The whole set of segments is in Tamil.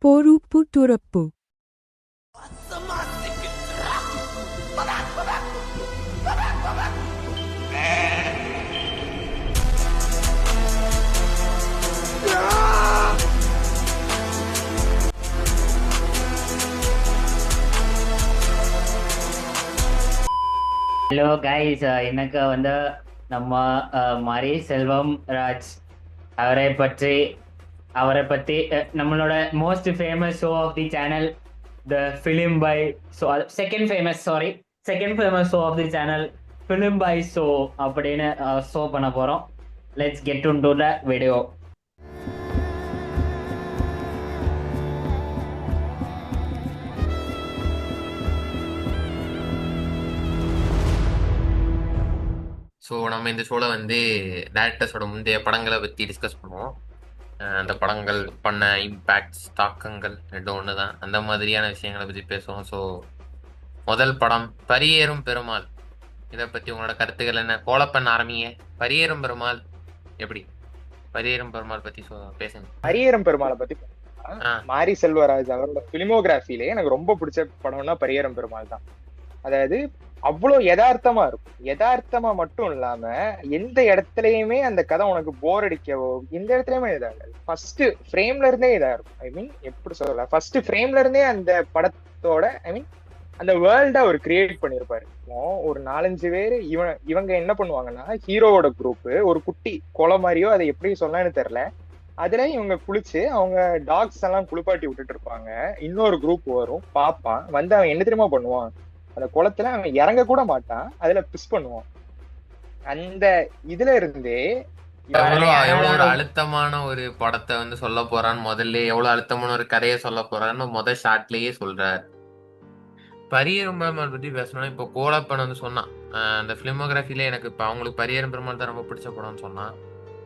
பொறுப்பு துறப்பு. ஹலோ கைஸ், எனக்கு வந்து நம்ம மாரி செல்வம் ராஜ் அவரை பற்றி நம்மளோட most famous show of the channel the film by show, second famous show of the channel film by show அப்படின்னு ஷோ பண்ண போகிறோம். Let's get into the video. So நம்ம இந்த ஷோவில் வந்து டேரக்டர்ஸோட முந்தைய படங்களை பற்றி டிஸ்கஸ் பண்ணுவோம். அந்த படங்கள் பண்ண இம்பேக்ட்ஸ், தாக்கங்கள் ரெண்டும் ஒன்று தான். அந்த மாதிரியான விஷயங்களை பற்றி பேசுவோம். ஸோ முதல் படம் பரியேறும் பெருமாள். இதை பற்றி உங்களோட கருத்துக்கள் என்ன? கோலப்பன் ஆரம்பிங்க. பரியேறும் பெருமாள் எப்படி? பரியேறும் பெருமாள் பற்றி பேசுங்க. பரியேறும் பெருமாளை பற்றி மாரி செல்வராஜ் அவரோட பிலிமோகிராஃபிலே எனக்கு ரொம்ப பிடிச்ச படம்னா பரியேறும் பெருமாள் தான். அதாவது அவ்வளவு யதார்த்தமா இருக்கும். யதார்த்தமா மட்டும் இல்லாம எந்த இடத்துலயுமே அந்த கதை உனக்கு போர் அடிக்கவோ எந்த இடத்துலயுமே இதாகாது. ஃபர்ஸ்ட் ஃப்ரேம்ல இருந்தே இதா இருக்கும். ஐ மீன் எப்படி சொல்லலாம், ஃபர்ஸ்ட் ஃப்ரேம்ல இருந்தே அந்த படத்தோட அந்த வேர்ல்ட அவர் கிரியேட் பண்ணிருப்பாரு. ஒரு 4-5 பேர் இவங்க என்ன பண்ணுவாங்கன்னா, ஹீரோவோட குரூப் ஒரு குட்டி கொலை மாதிரியோ, அதை எப்படி சொல்லலாம்னு தெரியல, அதுல இவங்க குளிச்சு அவங்க டாக்ஸ் எல்லாம் குளிப்பாட்டி விட்டுட்டு இருப்பாங்க. இன்னொரு குரூப் வரும், பாப்பான் வந்து அவன் என்ன தெரியுமா பண்ணுவான், அந்த குளத்துல அவன் இறங்க கூட மாட்டான், அதுல பிஸ் பண்ணுவான். அந்த இதுல இருந்தே எவ்வளவு ஒரு அழுத்தமான ஒரு படத்தை வந்து சொல்ல போறான்னு, முதல்ல எவ்வளவு அழுத்தமான ஒரு கதையை சொல்ல போறான்னு முதல் ஷாட்லயே சொல்றாரு. பரியேறும் பெருமாள் பத்தி பேசணும்னா, இப்போ கோலப்பன் வந்து சொன்னான் அந்த பிலிமோகிராஃபில எனக்கு இப்போ அவங்களுக்கு பரியேறும் பெருமாள் தான் ரொம்ப பிடிச்ச படம்னு சொன்னான்.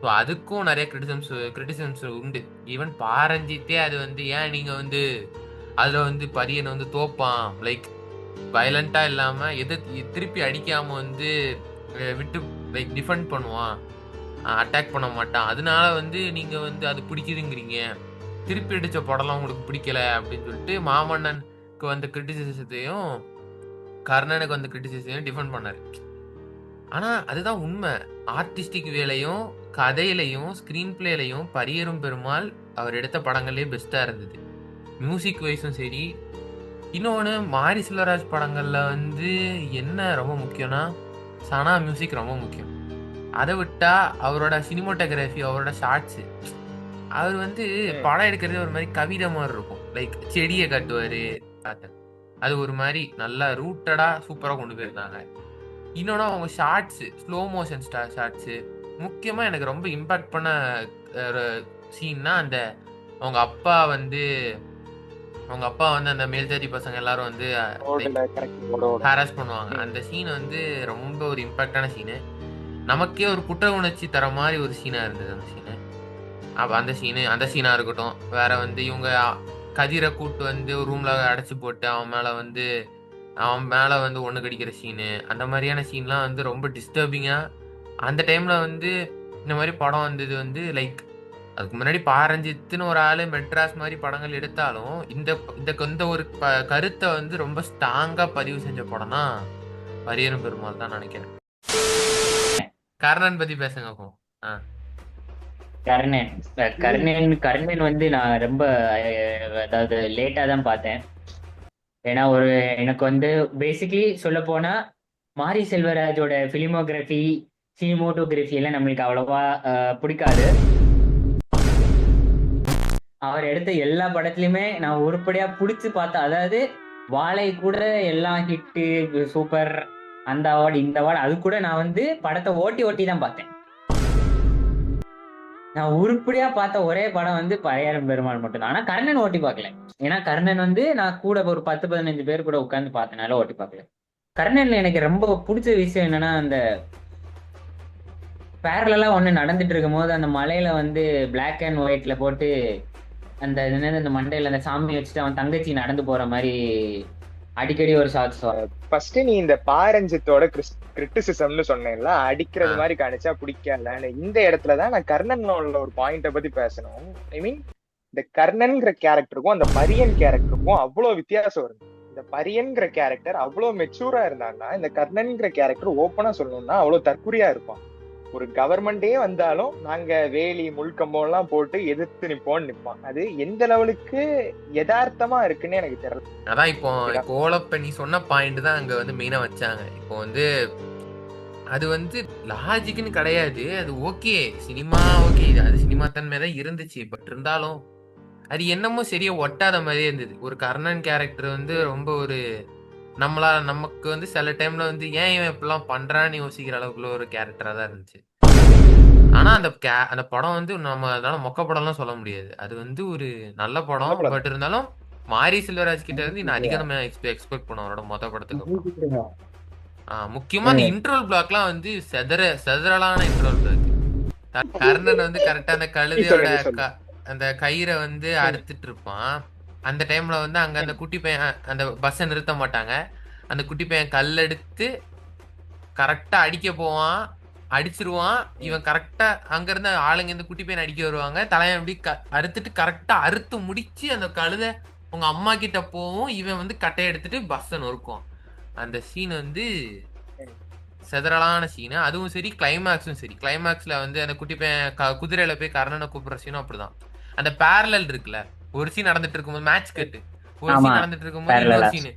ஸோ அதுக்கும் நிறைய கிரிட்டிசம்ஸ் உண்டு. ஈவன் பாரஞ்சித்தே அது வந்து ஏன் நீங்க வந்து அதுல வந்து பரியனை வந்து தோப்பான், லைக் வயலண்டா இல்லாம திருப்பி அடிக்காம வந்து விட்டு லைக் டிஃபெண்ட் பண்ணுவான், அட்டாக் பண்ண மாட்டான், அதனால வந்து நீங்க வந்து அது பிடிக்குதுங்கிறீங்க, திருப்பி அடிச்ச படம்லாம் உங்களுக்கு பிடிக்கல அப்படின்னு சொல்லிட்டு மாமன்னனுக்கு வந்த கிரிட்டிசிசத்தையும் கர்ணனுக்கு வந்த கிரிட்டிசிசத்தையும் டிஃபெண்ட் பண்ணாரு. ஆனா அதுதான் உண்மை. ஆர்டிஸ்டிக் வேலையும் கதையிலையும் ஸ்கிரீன் பிளேலையும் பரியேறும் பெருமாள் அவர் எடுத்த படங்கள்லயே பெஸ்டா இருந்தது. மியூசிக் வைஸும் சரி. இன்னொன்று, மாரி செல்வராஜ் படங்கள்ல வந்து என்ன ரொம்ப முக்கியம்னா, சனா மியூசிக் ரொம்ப முக்கியம். அதை விட்டா அவரோட சினிமோட்டோகிராஃபி, அவரோட ஷார்ட்ஸு, அவர் வந்து படம் எடுக்கிறது ஒரு மாதிரி கவிதை மாதிரி இருக்கும். லைக் செடியை கட்டுவாரு, அது ஒரு மாதிரி நல்லா ரூட்டடா சூப்பராக கொண்டு போயிருந்தாங்க. இன்னொன்று அவங்க ஷார்ட்ஸு, ஸ்லோ மோஷன் ஷார்ட்ஸு. முக்கியமாக எனக்கு ரொம்ப இம்பாக்ட் பண்ண சீன்னா, அந்த அவங்க அப்பா வந்து அந்த மேல்ஜாதி பசங்க எல்லாரும் வந்து ஹாராஸ் பண்ணுவாங்க. அந்த சீன் வந்து ரொம்ப ஒரு இம்பாக்டான சீனு. நமக்கே ஒரு குற்ற உணர்ச்சி தர மாதிரி ஒரு சீனா இருந்தது அந்த சீனு. அப்போ அந்த சீனா இருக்கட்டும். வேற வந்து இவங்க கதிரை கூட்டு வந்து ஒரு ரூம்ல அடைச்சி போட்டு அவன் மேல வந்து ஒண்ணு கடிக்கிற சீனு, அந்த மாதிரியான சீன்லாம் வந்து ரொம்ப டிஸ்டர்பிங்கா. அந்த டைம்ல வந்து இந்த மாதிரி படம் வந்தது வந்து லைக், அதுக்கு முன்னாடி பாரஞ்சித்துன்னு ஒரு ஆளு மெட்ராஸ் மாதிரி படங்கள் எடுத்தாலும் இந்த ஒரு கருத்தை வந்து ரொம்ப ஸ்ட்ராங்கா பதிவு செஞ்ச படம் தான் பரியேறும் பெருமாள் தான் நினைக்கிறேன். கர்ணன் பத்தி பேசுங்க. கர்ணன் வந்து நான் ரொம்ப அதாவது லேட்டா தான் பார்த்தேன். ஏன்னா எனக்கு வந்து பேசிக்கலி சொல்ல போனா மாரி செல்வராஜோட பிலிமோகிராஃபி, சினிமோட்டோகிராஃபி எல்லாம் நம்மளுக்கு அவ்வளவா பிடிக்காது. அவர் எடுத்த எல்லா படத்துலையுமே நான் உருப்படியா பிடிச்சி பார்த்தேன். அதாவது வாழை கூட எல்லாம் ஹிட்டு, சூப்பர், அந்த அவார்டு இந்த அவார்டு, அது கூட நான் வந்து படத்தை ஓட்டி தான் பார்த்தேன். நான் உருப்படியா பார்த்த ஒரே படம் வந்து பரியேறும் பெருமாள் மட்டும்தான். ஆனா கர்ணன் ஓட்டி பார்க்கல. ஏன்னா கர்ணன் வந்து நான் கூட ஒரு 10-15 பேர் கூட உட்காந்து பார்த்தனால ஓட்டி பார்க்கல. கர்ணன்ல எனக்கு ரொம்ப பிடிச்ச விஷயம் என்னன்னா, அந்த பேரலா ஒண்ணு நடந்துட்டு இருக்கும் போது அந்த மலையில வந்து பிளாக் அண்ட் ஒயிட்ல போட்டு அந்த அந்த மண்டையில அந்த சாமி வச்சுட்டு அவன் தங்கச்சி நடந்து போற மாதிரி அடிக்கடி ஒரு ஷார்ட்ஸ் வரும். ஃபர்ஸ்ட் நீ இந்த பாரஞ்சித்தோட கிரிட்டிசிசம்னு சொன்னேன்ல, அடிக்கிறது மாதிரி காணிச்சா பிடிக்கல. இந்த இடத்துலதான் நான் கர்ணன் உள்ள ஒரு பாயிண்ட பத்தி பேசணும். ஐ மீன் இந்த கர்ணன்கிற கேரக்டருக்கும் அந்த பரியன் கேரக்டருக்கும் அவ்வளவு வித்தியாசம் இருக்கு. இந்த பரியன்கிற கேரக்டர் அவ்வளவு மெச்சூரா இருந்தான்னா இந்த கர்ணன்கிற கேரக்டர் ஓப்பனா சொல்லணும்னா அவ்வளவு தற்குறியா இருப்பான். ஒரு கவர்மெண்டே வந்தாலும் நாங்க வேலி முள்கம்பம் எல்லாம் போட்டு எதிர்த்து நிப்போம்னு நிப்பான். அது எந்த லெவலுக்கு யதார்த்தமா இருக்குன்னு எனக்கு தெரியல. அதான் இப்போ கோலப்ப நீ சொன்ன பாயிண்ட் தான் அங்க வந்து மெயினா வச்சாங்க. இப்போ வந்து அது வந்து லாஜிக்னு கிடையாது, அது ஓகே சினிமா, ஓகே அது சினிமா தன்மைதான் இருந்துச்சு. பட் இருந்தாலும் அது என்னமோ சரியா ஒட்டாத மாதிரியே இருந்தது. ஒரு கர்ணன் கேரக்டர் வந்து ரொம்ப ஒரு நமக்கு வந்து சில டைம்ல வந்து ஏன் இவன் இப்படிலாம் பண்றான்னு யோசிக்கிற அளவுக்குள்ள ஒரு கேரக்டரா தான் இருந்துச்சு. ஆனா அந்த படம் வந்து நம்ம அதனால மொக்க படம்லாம் சொல்ல முடியாது. அது வந்து ஒரு நல்ல படம். பட் இருந்தாலும் மாரி செல்வராஜ் கிட்ட இருந்து இன்னும் அதிகமா எக்ஸ்பெக்ட் பண்ணுவோம் அவரோட மொத படத்துக்கு. முக்கியமா அந்த இன்ட்ரோல் பிளாக்லாம் வந்து செதறலான இன்ட்ரோல் பிளாக். கர்ணன் வந்து கரெக்டா அந்த கழுதையோட அந்த கயிறை வந்து அறுத்துட்டு இருப்பான். அந்த டைம்ல வந்து அங்க அந்த குட்டி பையன் அந்த பஸ்ஸை நிறுத்த மாட்டாங்க. அந்த குட்டி பையன் கல் எடுத்து கரெக்டா அடிக்க போவான், அடிச்சிருவான். இவன் கரெக்டா அங்க இருந்து ஆளுங்க இந்த குட்டி பையன் அடிக்க வருவாங்க. தலையன் அப்படி அறுத்துட்டு கரெக்டா அறுத்து முடிச்சு அந்த கழுதை உங்க அம்மா கிட்ட போவும். இவன் வந்து கட்டையை எடுத்துட்டு பஸ்ஸை நொறுக்கும். அந்த சீன் வந்து செதறலான சீனு. அதுவும் சரி, கிளைமேக்ஸும் சரி. கிளைமேக்ஸ்ல வந்து அந்த குட்டி பையன் குதிரையில போய் கர்ணனை கூப்பிடுற சீனும் அப்படிதான். அந்த பேரலல் இருக்குல்ல, ஒரு சீன் நடந்துட்டு இருக்கும்போது மேட்ச் கட்டு, ஒரு சீன் நடந்துட்டு இருக்கும்போது இன்னொரு சீனு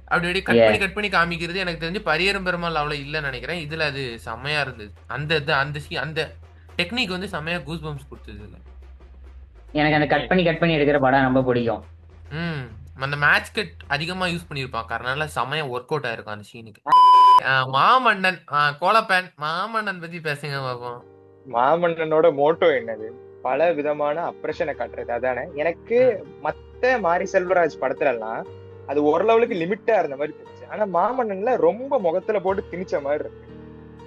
அப்படி கட் பண்ணி காமிக்கிறது. எனக்கு தெரிஞ்சு பரியரும் பெருமாள் அவ்வளவு இல்லைன்னு நினைக்கிறேன். இதுல அது செம்மையா இருந்தது. அந்த டெக்னிக் வந்து செம்மையா கூஸ் பம்ப்ஸ் கொடுத்தது. இல்ல எனக்கு அந்த கட் பண்ணி எடுக்கிற படம் ரொம்ப பிடிக்கும். அந்த மேட்ச் கட் அதிகமா யூஸ் பண்ணிருப்பான். அதனால செம்மையா ஒர்க் அவுட் ஆயிருக்கும் அந்த சீனுக்கு. மாமன்னன் கோலப்பேன் மாமன்னன் பத்தி பேசுங்க பாப்போம். மாமன்னனோட மோட்டோ என்னது? பல விதமான அப்ரஷனை காட்டுறது அதானே. எனக்கு மத்த மாரி செல்வராஜ் படத்துல எல்லாம் அது ஓரளவுக்கு லிமிட்டா இருந்த மாதிரி தெரிஞ்சு. ஆனா மாமன்னன்ல ரொம்ப முகத்துல போட்டு திணிச்ச மாதிரி இருக்கு.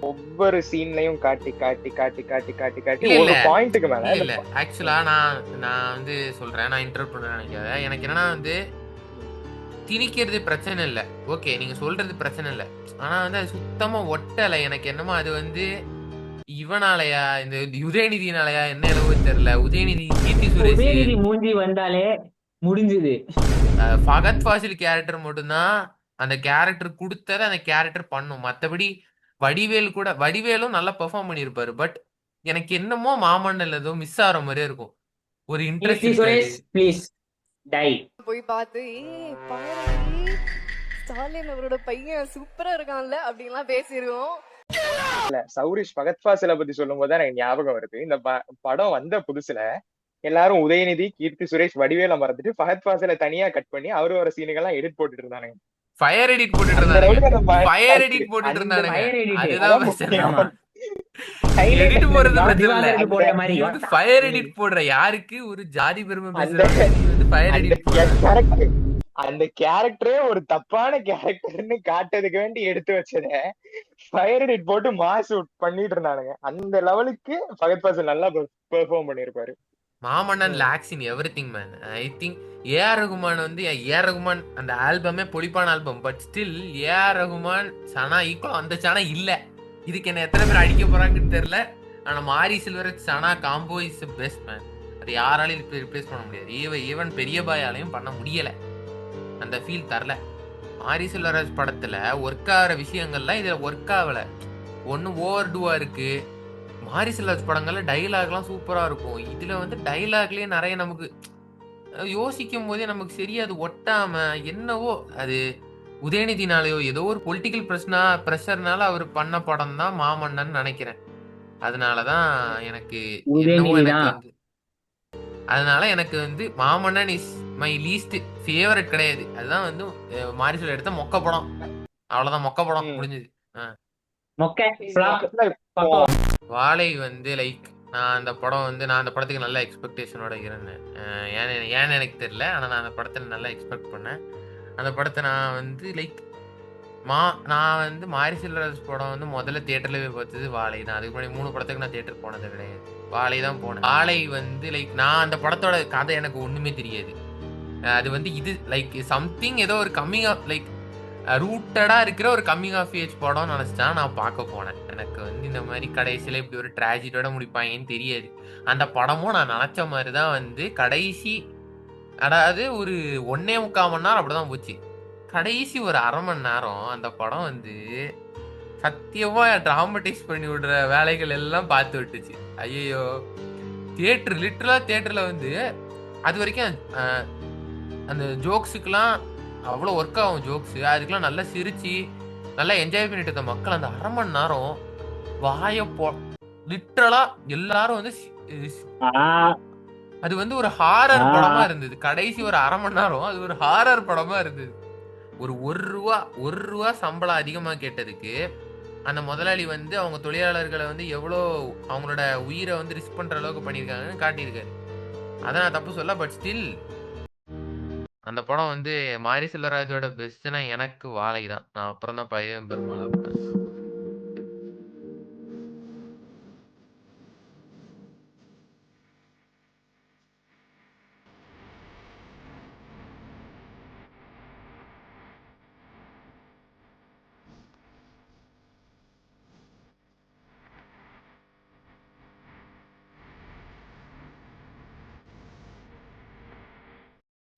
ஒவ்வொரு சீன்லயும் காட்டி காட்டி காட்டி காட்டி காட்டி காட்டி ஒரு பாயிண்ட்டுக்கு மேல இல்ல. ஆக்சுவலா நான் வந்து சொல்றேன், நான் இன்டர்வியூ பண்ண நினைக்காத. எனக்கு என்னன்னா வந்து திணிக்கிறது பிரச்சனை இல்லை, ஓகே நீங்க சொல்றது பிரச்சனை இல்லை. ஆனா வந்து அது சுத்தமா ஒட்டலை. எனக்கு என்னமோ அது வந்து இவனாலயா இந்த உதயநிதினாலயா என்ன அளவு தெரியல. உதயநிதி கீர்த்தி சுரேஷ் மூஞ்சி வந்தாலே முடிஞ்சது. ஃபகத் ஃபாசில் கேரக்டர் மட்டும்தான் அந்த கேரக்டர் கொடுத்தத அந்த கேரக்டர் பண்ணும். மற்றபடி வடிவேலும் நல்லா பெர்ஃபார்ம் பண்ணியிருப்பாரு. பட் எனக்கு என்னமோ மாமன்னல் ஏதோ மிஸ் ஆகிற மாதிரியே இருக்கும். ஒரு இன்ட்ரெஸ்ட் ப்ளீஸ் டை போய் பார்த்து ஸ்டாலின் அவரோட பையன் சூப்பரா இருக்கான்ல அப்படின்லாம் பேசிடுவோம். சௌரிஷ் ஃபகத் ஃபாசிலை பத்தி சொல்லும் போது எனக்கு ஞாபகம் வருது. இந்த படம் வந்த புதுசுல எல்லாரும் உதயநிதி கீர்த்தி சுரேஷ் வடிவேல மறந்துட்டு ஃபகத் ஃபாசிலை தனியா கட் பண்ணி அவரு வர சீனுகள்லாம் எடிட் போட்டுட்டு இருந்தானுங்க. ஃபயர் எடிட் போட்டுட்டு இருந்தானுங்க. எடிட் போறது பிரச்சனை இல்ல. ஃபயர் எடிட் போடுற யாருக்கு ஒரு ஜாதி பெருமை பேசுறது ஃபயர் எடிட் போடுற அந்த கேரக்டரே ஒரு தப்பான கேரக்டர்னு காட்டுறதுக்கு வேண்டி எடுத்து வச்சத ஃபயர் எடிட் போட்டு மாஸ் பண்ணிட்டு இருந்தானுங்க. அந்த லெவலுக்கு ஃபகத் ஃபாசில் நல்லா பெர்ஃபார்ம் பண்ணிருப்பாரு. Maamannan lacks in everything man. I think AR Rahman வந்து ஏஆர் ரகுமான் அந்த ஆல்பமே பொலிப்பான album. But still AR Rahman சனா ஈக்குவல் அந்த சனா இல்ல. இதுக்கு என்ன எத்தனை பேர் அடிக்க போறாங்கன்னு தெரியல. ஆனா மாரி செல்வராஜ் சனா காம்போ இஸ் பெஸ்ட் மேன். அது யாராலையும் ரிப்ளேஸ் பண்ண முடியாது. ஈவன் பெரிய பாயாலையும் பண்ண முடியல. அந்த ஃபீல் தரல. மாரி செல்வராஜ் படத்துல ஒர்க் ஆகிற விஷயங்கள்லாம் இதுல ஒர்க் ஆகல. ஒன்னு ஓவர் டூவா இருக்கு. மாரி செல்வராஜ் படங்கள்ல டைலாக்லாம் சூப்பரா இருக்கும். இதுல வந்து டைலாக்லயே நிறைய நமக்கு யோசிக்கும் போதே நமக்கு சரியா அது ஒட்டாம என்னவோ அது உதயநிதினாலயோ ஏதோ ஒரு பொலிட்டிக்கல் ப்ரெஷர்னால அவர் பண்ண படம் தான் மாமன்னன் நினைக்கிறேன். அதனாலதான் எனக்கு வந்து மாமன்னன் இஸ் மை லீஸ்ட் ஃபேவரட் கிடையாது. அதுதான் வந்து மாரி செல்வராஜ் எடுத்த மொக்க படம். அவ்வளவுதான், மொக்க படம் முடிஞ்சது. வாழை வந்து லைக் நான் அந்த படத்துக்கு நல்ல எக்ஸ்பெக்டேஷனோட இருந்தேன். ஏன்னு எனக்கு தெரியல. ஆனால் நான் அந்த படத்தில் நல்லா எக்ஸ்பெக்ட் பண்ணேன். அந்த படத்தை நான் வந்து லைக் நான் வந்து மாரி செல்வராஜ் படம் வந்து முதல்ல தியேட்டர்ல போய் பார்த்தது வாழை தான். அதுக்கு முன்னாடி 3 படத்துக்கு நான் தியேட்டர் போனது கிடையாது. வாழை தான் போனேன். வாழை வந்து லைக் நான் அந்த படத்தோட கதை எனக்கு ஒண்ணுமே தெரியாது. அது வந்து இது லைக் சம்திங் ஏதோ ஒரு கம்மிங் ஆஃப் லைக் ரூட்டடா இருக்கிற ஒரு கம்மிங் ஆஃப் ஏஜ் படம் நினைச்சிட்டா நான் பார்க்க போனேன். எனக்கு வந்து இந்த மாதிரி கடைசியில இப்படி ஒரு டிராஜடியோட முடிப்பாங்கன்னு தெரியாது. அந்த படமும் நான் நினைச்ச மாதிரி தான் வந்து கடைசி, அதாவது ஒரு 1.25 மணி நேரம் அப்படிதான் போச்சு. கடைசி ஒரு 1/2 மணி நேரம் அந்த படம் வந்து சத்தியமா டிராமடைஸ் பண்ணி விடுற வேலைகள் எல்லாம் பார்த்து விட்டுச்சு. ஐயோ, லிட்டரலா தியேட்டர்ல வந்து அது வரைக்கும் அந்த ஜோக்ஸுக்கெல்லாம் அவ்வளோ ஒர்க் ஆகும். ஜோக்ஸ் அதுக்கெல்லாம் நல்லா சிரிச்சு நல்லா என்ஜாய் பண்ணிட்டு இருந்த மக்கள் அந்த 1/2 மணி நேரம் லிட்டரலா எல்லாரும் வந்து அது வந்து ஒரு ஹாரர் படமா இருந்தது. கடைசி ஒரு 1/2 மணி நேரம் அது ஒரு ஹாரர் படமா இருந்தது. ஒரு ஒரு ரூபா சம்பளம் அதிகமா கேட்டதுக்கு அந்த முதலாளி வந்து அவங்க தொழிலாளர்களை வந்து எவ்வளோ அவங்களோட உயிரை வந்து ரிஸ்க் பண்ற அளவுக்கு பண்ணியிருக்காங்கன்னு காட்டியிருக்காரு. அதை நான் தப்பு சொல்ல, பட் ஸ்டில் அந்த படம் வந்து மாரி செல்வராஜோட பெஸ்ட்னா எனக்கு வாழை தான். நான் அப்புறம் தான் பையன் பெருமாள்.